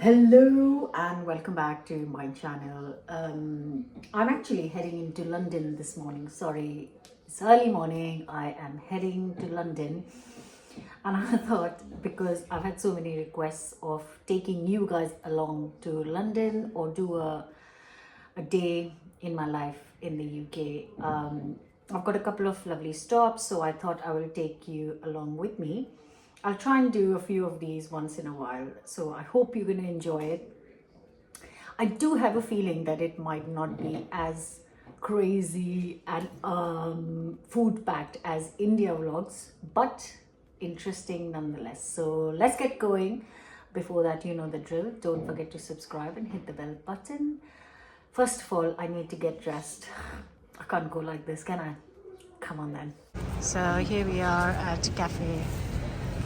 Hello and welcome back to my channel. I'm actually heading into London this morning. Sorry, it's early morning. I am heading to London, and I thought, because I've had so many requests of taking you guys along to London or do a day in my life in the UK. I've got a couple of lovely stops, so I thought I will take you along with me. I'll try and do a few of these once in a while, so I hope you're going to enjoy it. I do have a feeling that it might not be as crazy and food packed as India vlogs, but interesting nonetheless. So let's get going. Before that, you know the drill. Don't forget to subscribe and hit the bell button. First of all, I need to get dressed. I can't go like this, can I? Come on then. So here we are at Cafe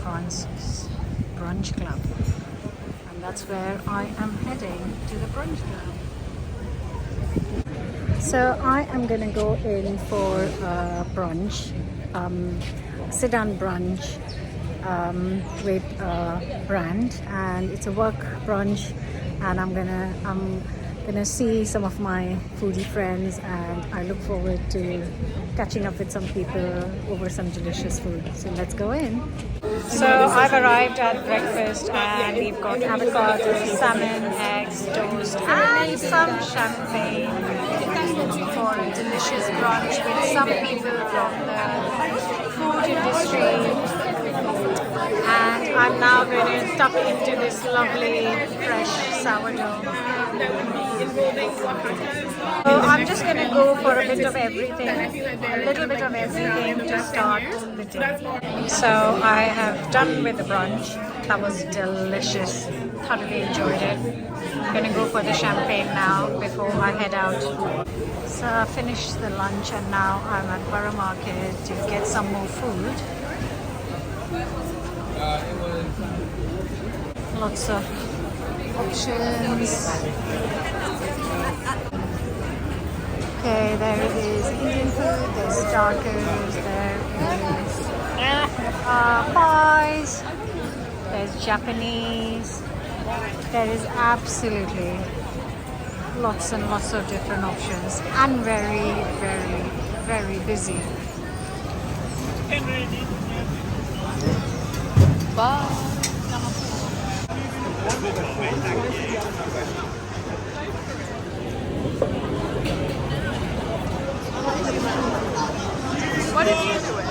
Francis Brunch Club, and that's where I am heading, to the Brunch Club. So I am gonna go in for brunch, sit-down brunch with a brand, and it's a work brunch, and I'm gonna see some of my foodie friends, and I look forward to catching up with some people over some delicious food. So let's go in. So I've arrived at breakfast, and we've got avocado, salmon, eggs, toast, and some champagne for a delicious brunch with some people from the food industry. And I'm now going to tuck into this lovely fresh sourdough. So I'm just going to go for a bit of everything, a little bit of everything to start the day. So I have done with the brunch. That was delicious. Thoroughly enjoyed it. I'm going to go for the champagne now before I head out. So I finished the lunch, and now I'm at Borough Market to get some more food. Lots of options. Okay, there is Indian food, there's starters, there is pies, there's Japanese, there is absolutely lots and lots of different options, and very, very, very busy. Bye. What did you do it?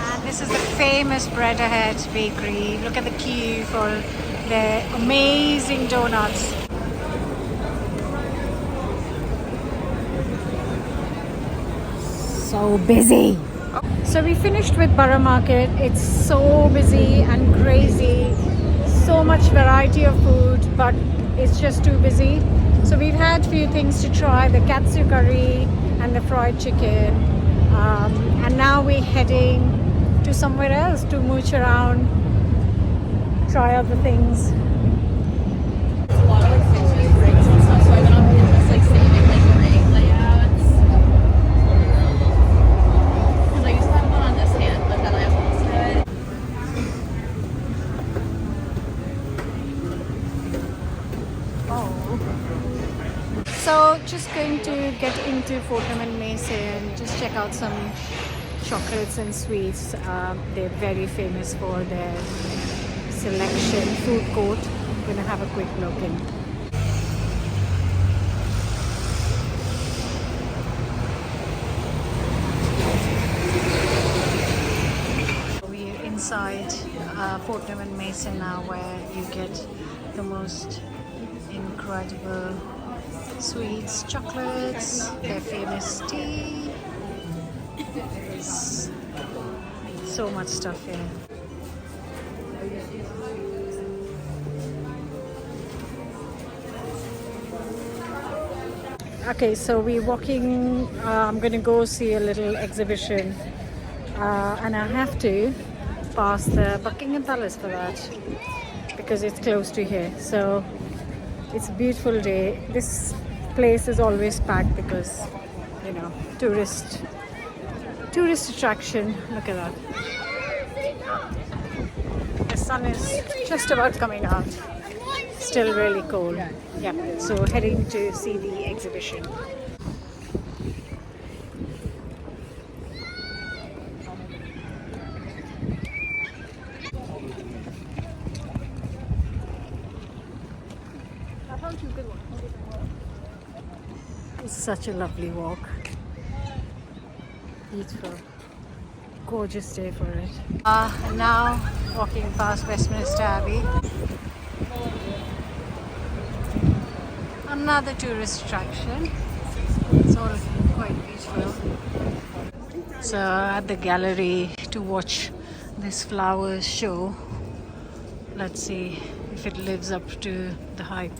And this is the famous Bread Ahead bakery. Look at the queue for their amazing donuts. So busy. So we finished with Borough Market. It's so busy and crazy. So much variety of food, but it's just too busy. So we've had a few things to try, the katsu curry and the fried chicken. And now we're heading to somewhere else to mooch around, try other things. So just going to get into Fortnum and Mason, just check out some chocolates and sweets. They're very famous for their selection food court. I'm going to have a quick look in. We're inside Fortnum and Mason now, where you get the most incredible sweets, chocolates, their famous tea. There's so much stuff here. Okay, so we're walking. I'm going to go see a little exhibition, and I have to pass the Buckingham Palace for that because it's close to here. So it's a beautiful day. place is always packed because, you know, tourist attraction. Look at that. The sun is just about coming out. Still really cold. Yeah, so heading to see the exhibition. It's such a lovely walk. Beautiful. Gorgeous day for it. Now walking past Westminster Abbey. Another tourist attraction. It's all quite beautiful. So at the gallery to watch this flowers show. Let's see if it lives up to the hype.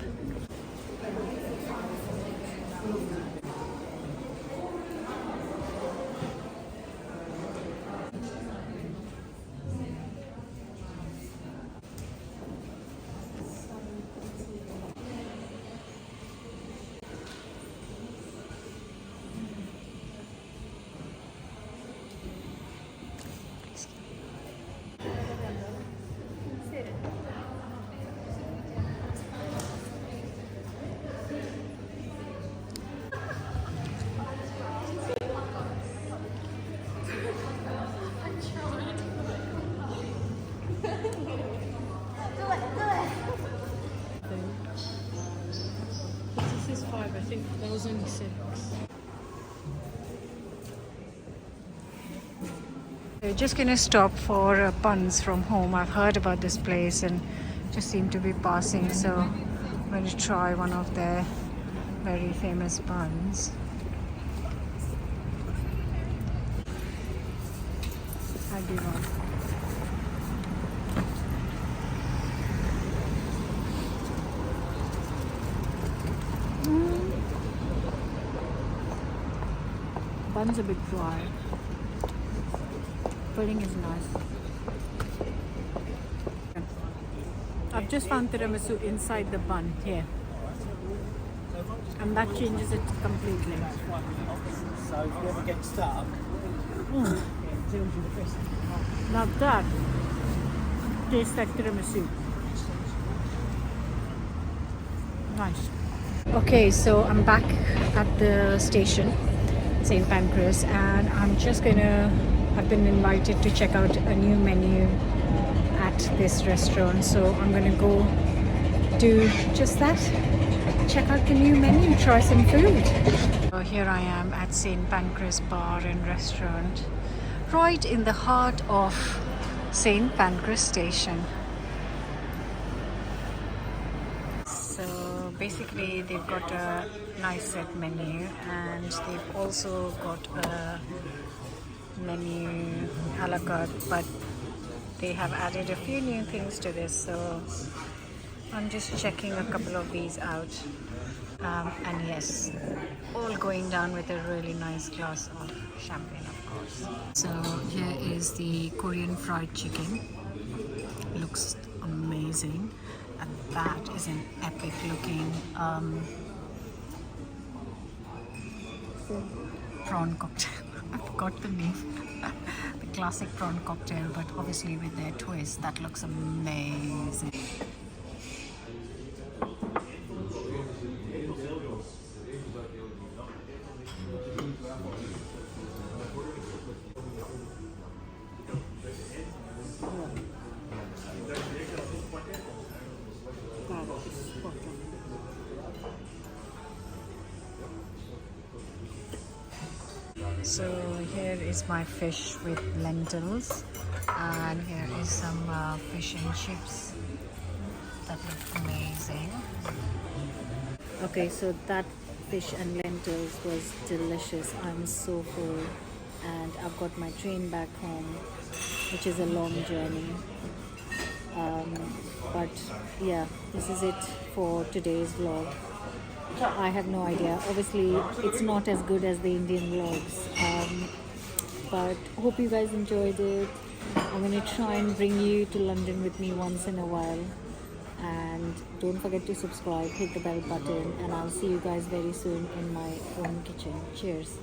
This is 5, I think that was only 6. We're just gonna stop for buns from home. I've heard about this place and just seem to be passing, so I'm going to try one of their very famous buns. I'll do one. Bun's a bit dry. Filling is nice. I've just found tiramisu inside the bun here, and that changes it completely. So if you ever get stuck, Now that tastes like tiramisu. Nice. Okay, so I'm back at the station, St. Pancras, and I've been invited to check out a new menu at this restaurant, so I'm gonna go do just that. Check out the new menu, try some food. So here I am at St. Pancras Bar and Restaurant, right in the heart of St. Pancras Station. So basically they've got a nice set menu, and they've also got a menu a la carte, but they have added a few new things to this, so I'm just checking a couple of these out. And yes, all going down with a really nice glass of champagne, of course. So here is the Korean fried chicken. Looks amazing, and that is an epic looking prawn cocktail. I forgot the name. The classic prawn cocktail, but obviously with their twist, that looks amazing. So here is my fish with lentils, and here is some fish and chips that look amazing. Okay, so that fish and lentils was delicious. I'm so full, and I've got my train back home, which is a long journey. But yeah, this is it for today's vlog. I have no idea. Obviously, it's not as good as the Indian vlogs, but hope you guys enjoyed it. I'm going to try and bring you to London with me once in a while. and don't forget to subscribe, hit the bell button, and I'll see you guys very soon in my own kitchen. Cheers.